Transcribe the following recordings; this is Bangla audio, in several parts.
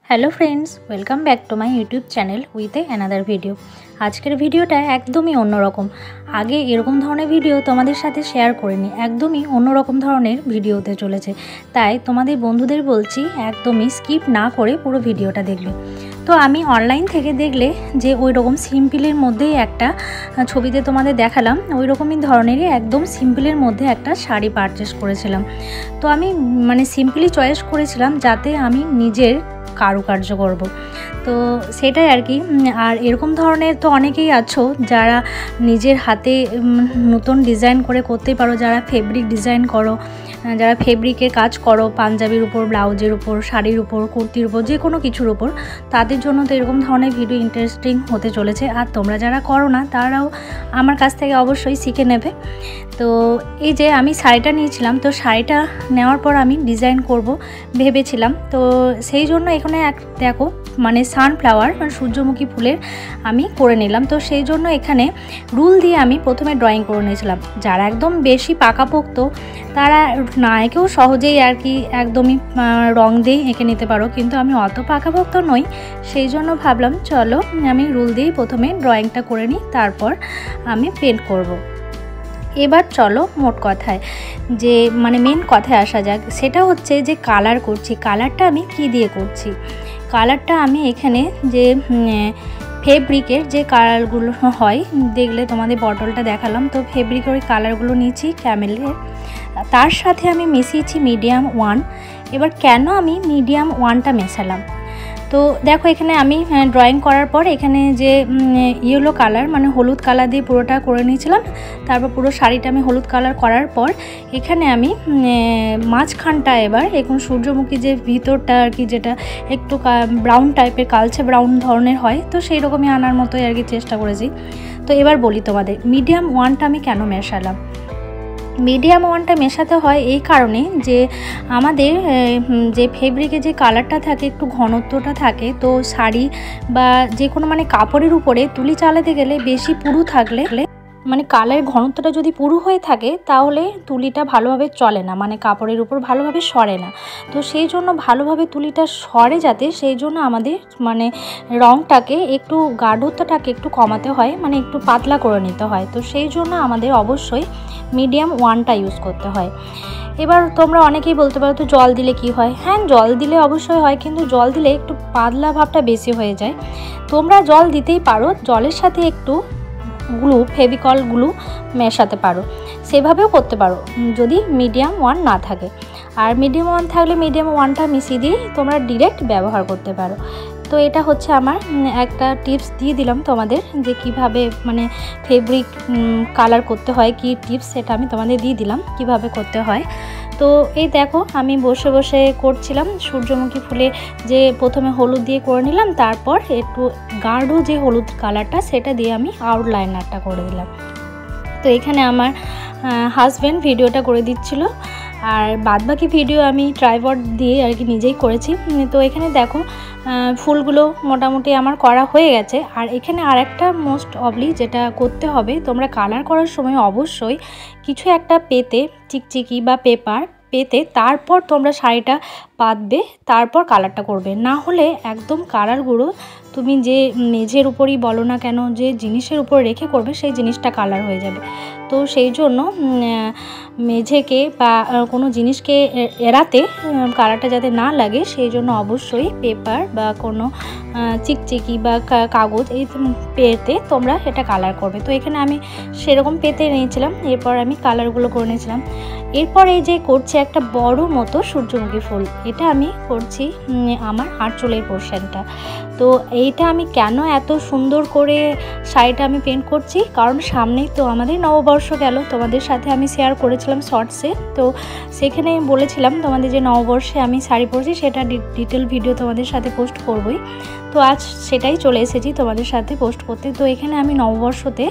Hello friends welcome back to my YouTube channel with another video. आजकेर भिडियोटा एकदमই অন্যরকম। आगे এরকম ধরনের ভিডিও তোমাদের সাথে শেয়ার করিনি, একদমই অন্যরকম ধরনের ভিডিও হতে চলেছে। তাই তোমাদের বন্ধুদের বলছি একদমই স্কিপ না করে পুরো ভিডিওটা দেখবে। তো আমি অনলাইন থেকে দেখলে যে ওই রকম সিম্পলের মধ্যেই একটা ছবিতে তোমাদের দেখালাম, ওই রকমই ধরনেরই একদম সিম্পলের মধ্যে একটা শাড়ি পারচেস করেছিলাম। তো আমি মানে সিম্পলি চয়েস করেছিলাম যাতে আমি নিজের কারুকার্য করব, তো সেটাই আর কি। আর এরকম ধরনের তো অনেকেই আছো যারা নিজের হাতে নতুন ডিজাইন করে করতে পারো, যারা ফেব্রিক ডিজাইন করো, যারা ফেব্রিকের কাজ করো, পাঞ্জাবির উপর, ব্লাউজের উপর, শাড়ির উপর, কুর্তির উপর, যে কোনো কিছুর উপর, তাদের জন্য তো এরকম ধরনের ভিডিও ইন্টারেস্টিং হতে চলেছে। আর তোমরা যারা করো না তারাও আমার কাছ থেকে অবশ্যই শিখে নেবে। তো এই যে আমি শাড়িটা নিয়েছিলাম, তো শাড়িটা নেওয়ার পর আমি ডিজাইন করব ভেবেছিলাম। তো সেই জন্য এখানে দেখো মানে সানফ্লাওয়ার মানে সূর্যমুখী ফুলের আমি করে নিলাম। তো সেই জন্য এখানে রুল দিয়ে আমি প্রথমে ড্রয়িং করে নিয়েছিলাম। যারা একদম বেশি পাকাপোক্ত তারা না এঁকেও সহজেই আর কি একদমই রং দিয়ে এঁকে নিতে পারো, কিন্তু আমি অত পাকাপোক্ত নই, সেই জন্য ভাবলাম চলো আমি রুল দিয়েই প্রথমে ড্রয়িংটা করে নিই, তারপর আমি পেন্ট করব। এবার চলো মোট কথায় যে মানে মেন কথায় আসা যাক, সেটা হচ্ছে যে কালার করছি। কালারটা আমি কি দিয়ে করছি? কালারটা আমি এখানে যে ফেব্রিকের যে কালারগুলো হয়, দেখলে তোমাদের বটলটা দেখালাম, তো ফেব্রিকের ওই কালারগুলো নিয়েছি ক্যামেলের, তার সাথে আমি মিশিয়েছি মিডিয়াম ওয়ান। এবার কেন আমি মিডিয়াম ওয়ানটা মেশালাম? তো দেখো এখানে আমি ড্রয়িং করার পর এখানে যে ইয়েলো কালার মানে হলুদ কালার দিয়ে পুরোটা করে নিয়েছিলাম, তারপর পুরো শাড়িটা আমি হলুদ কালার করার পর এখানে আমি মাঝখানটা এবার এখন সূর্যমুখী যে ভিতরটা আর কি, যেটা একটু ব্রাউন টাইপের, কালচে ব্রাউন ধরনের হয়, তো সেই রকমই আনার মতোই আর কি চেষ্টা করেছি। তো এবার বলি তোমাদের মিডিয়াম ওয়ানটা আমি কেন মেশালাম। মিডিয়াম ওয়ানটা মেশাতে হয় এই কারণে যে আমাদের যে ফেব্রিকে যে কালারটা থাকে একটু ঘনত্বটা থাকে, তো শাড়ি বা যে কোনো মানে কাপড়ের উপরে তুলি চালাতে গেলে বেশি পুরু থাকলে মানে কালারের ঘনত্বটা যদি পুরু হয়ে থাকে তাহলে তুলিটা ভালোভাবে চলে না, মানে কাপড়ের উপর ভালোভাবে সরে না। তো সেই জন্য ভালোভাবে তুলিটা সরে যাতে, সেই জন্য আমাদের মানে রঙটাকে একটু গাঢ়ত্বটাকে একটু কমাতে হয়, মানে একটু পাতলা করে নিতে হয়। তো সেই জন্য আমাদের অবশ্যই মিডিয়াম ওয়ানটা ইউজ করতে হয়। এবার তোমরা অনেকেই বলতে পারো তো জল দিলে কি হয়? হ্যাঁ, জল দিলে অবশ্যই হয়, কিন্তু জল দিলে একটু পাতলা ভাবটা বেশি হয়ে যায়। তোমরা জল দিতেই পারো, জলের সাথে একটু গ্লু, ফেভিকল গ্লু মেশাতে পারো, সেভাবেও করতে পারো যদি মিডিয়াম ওয়ান না থাকে। আর মিডিয়াম ওয়ান থাকলে মিডিয়াম ওয়ানটা মিশিয়ে দিয়ে তোমরা ডিরেক্ট ব্যবহার করতে পারো। তো এটা হচ্ছে আমার একটা টিপস দিয়ে দিলাম তোমাদের, যে কিভাবে মানে ফেব্রিক কালার করতে হয়, কি টিপস সেটা আমি তোমাদের দিয়ে দিলাম কিভাবে করতে হয়। তো এই দেখো আমি বসে বসে করছিলাম সূর্যমুখী ফুলে, যে প্রথমে হলুদ দিয়ে করে নিলাম, তারপর একটু গাঢ় যে হলুদ কালারটা সেটা দিয়ে আমি আউটলাইনারটা করে দিলাম। তো এখানে আমার হাজব্যান্ড ভিডিওটা করে দিচ্ছিল, আর বাদবাকি ভিডিও আমি ট্রাইপড দিয়ে আর কি নিজেই করেছি। তো এখানে দেখো ফুলগুলো মোটামুটি আমার করা হয়ে গেছে। আর এখানে আর একটা মোস্ট অবলি যেটা করতে হবে, তোমরা কালার করার সময় অবশ্যই কিছু একটা পেতে, চিকচিকি বা পেপার পেতে তারপর তোমরা শাড়িটা পাতবে, তারপর কালারটা করবে। না হলে একদম কালারগুলো তুমি যে মেঝের উপরই বলো না কেন, যে জিনিসের উপর রেখে করবে সেই জিনিসটা কালার হয়ে যাবে। তো সেই জন্য মেঝেকে বা কোনো জিনিসকে এড়াতে কালারটা যাতে না লাগে, সেই জন্য অবশ্যই পেপার বা কোনো চিকচিকি বা কাগজ এই পেতে তোমরা এটা কালার করবে। তো এখানে আমি সেরকম পেতে নিয়েছিলাম, এরপর আমি কালারগুলো করে নিয়েছিলাম। এরপর এই যে করছি একটা বড় মতো সূর্যমুখী ফুল, এটা আমি করছি আমার আঁচলের পোর্শনটা। তো এইটা আমি কেন এত সুন্দর করে শাড়িটা আমি পেন্ট করছি, কারণ সামনেই তো আমাদের নববর্ষ গেল, তোমাদের সাথে আমি শেয়ার করেছিলাম শর্টসে। তো সেখানে বলেছিলাম তোমাদের যে নববর্ষে আমি শাড়ি পরছি, সেটা ডিটেল ভিডিও তোমাদের সাথে পোস্ট করবই। তো আজ সেটাই চলে এসেছি তোমাদের সাথে পোস্ট করতে। তো এখানে আমি নববর্ষতে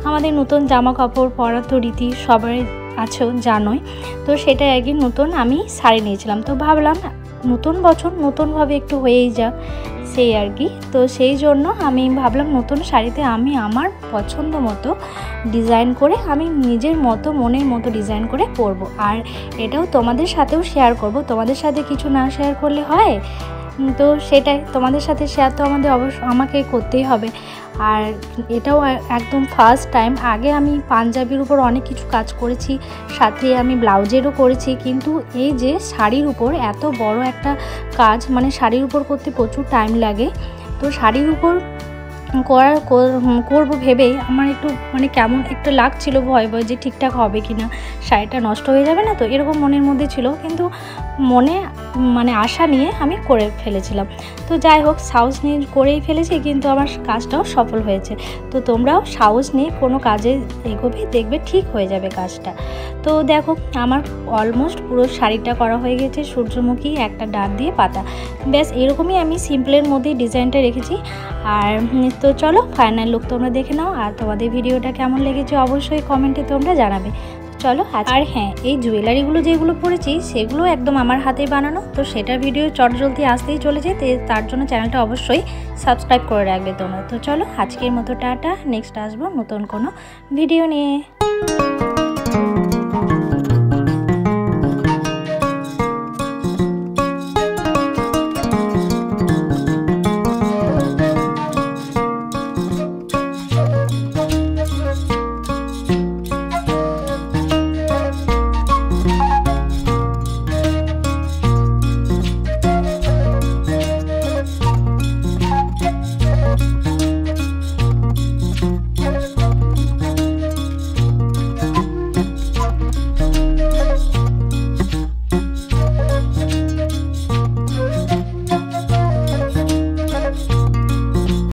আমাদের নতুন জামা কাপড় পরা তো রীতি সবাই আছো জানোই, তো সেটাই আর কি নতুন আমি শাড়ি নিয়েছিলাম। তো ভাবলাম নতুন বছর নতুনভাবে একটু হয়েই যাক, সেই আর কি। তো সেই জন্য আমি ভাবলাম নতুন শাড়িতে আমি আমার পছন্দ মতো ডিজাইন করে, আমি নিজের মতো মনের মতো ডিজাইন করে পরবো। আর এটাও তোমাদের সাথেও শেয়ার করব, তোমাদের সাথে কিছু না শেয়ার করলে হয়? তো সেটাই তোমাদের সাথে শেয়ার তো আমাকে করতেই হবে। আর এটাও একদম ফার্স্ট টাইম। আগে আমি পাঞ্জাবির উপর অনেক কিছু কাজ করেছি, সাথে আমি ব্লাউজেরও করেছি, কিন্তু এই যে শাড়ির উপর এত বড় একটা কাজ, মানে শাড়ির উপর করতে প্রচুর টাইম লাগে। তো শাড়ির উপর করবো ভেবেই আমার একটু মানে কেমন একটু লাগছিল, ভয় যে ঠিকঠাক হবে কি না, শাড়িটা নষ্ট হয়ে যাবে না তো, এরকম মনের মধ্যে ছিল। কিন্তু মনে মানে আশা নিয়ে আমি করে ফেলেছিলাম। তো যাই হোক, সাহস নিয়ে করেই ফেলেছি, কিন্তু আমার কাজটাও সফল হয়েছে। তো তোমরাও সাহস নিয়ে কোনো কাজে এগোবে, দেখবে ঠিক হয়ে যাবে কাজটা। তো দেখো আমার অলমোস্ট পুরো শাড়িটা করা হয়ে গেছে, সূর্যমুখী একটা ডাঁট দিয়ে পাতা, ব্যাস এরকমই আমি সিম্পলের মধ্যেই ডিজাইনটা রেখেছি। আর তো চলো ফাইনাল লুক তোমরা দেখে নাও, আর তোমাদের ভিডিওটা কেমন লেগেছে অবশ্যই কমেন্টে তোমরা জানাবে। চলো। আর হ্যাঁ, এই জুয়েলারিগুলো যেগুলো পরেছি সেগুলো একদম আমার হাতেই বানানো, তো সেটার ভিডিও চটজলদি আসতেই চলেছে, তার জন্য চ্যানেলটা অবশ্যই সাবস্ক্রাইব করে রাখবে তোমরা। তো চলো আজকের মতো টাটা, নেক্সট আসবো নতুন কোনো ভিডিও নিয়ে।